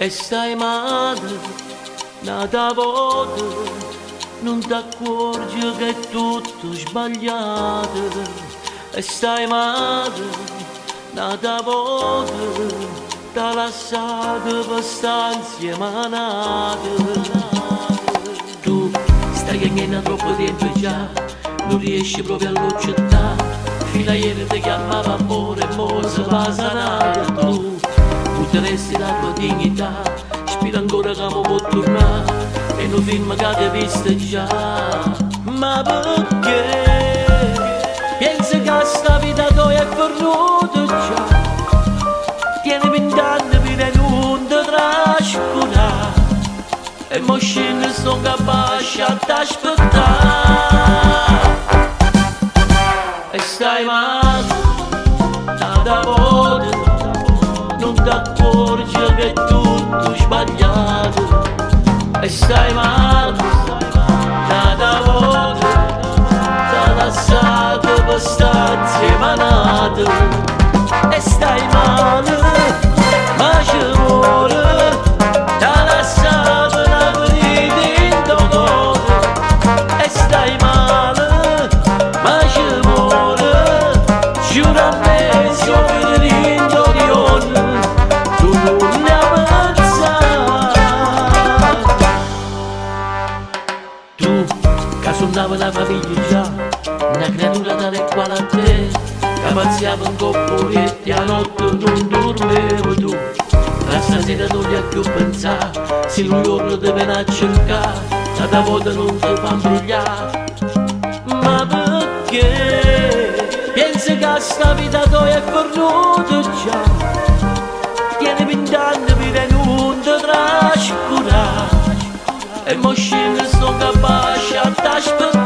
E stai male, nata volta, non ti accorgi che è tutto sbagliato. E stai male, nata volta, t'ha lasciato per stanze manate. Tu stai chiedendo troppo tempo già, non riesci proprio a l'accettare. Fino a ieri ti chiamava amore e mo se va sanare. Tu ti resti la tua dignità, spira ancora che mo può tornare e non film che ti visto già. Ma perché pensi che sta vita tua è perduta già? Tieni 20 anni per non ti trascurare e mo scende sto capace a t'aspettare. E stai male, nata volta, non ti accorgi che è tutto sbagliato. E stai male, nata volta, t'ha lasciato per stanze manate. E stai male, ma ci vuole, t'ha lasciato una ferita in tuo cuore. E stai male, ma ci vuole, giura a me se ho finito di ogni, tu non ne avanzare. Tu, che suonava la famiglia già, una creatura tale quale a te, che pazziava un coppo e a notte non dormevo tu. La stasera non gli ha più pensato, se un giorno ti viene a cercare, la volta non ti fa imbrigliare. Ma perché pensi che sta vita tua è perduta già? Tieni 20 anni per non ti trascurare e mo scende sto capace a t'aspettare.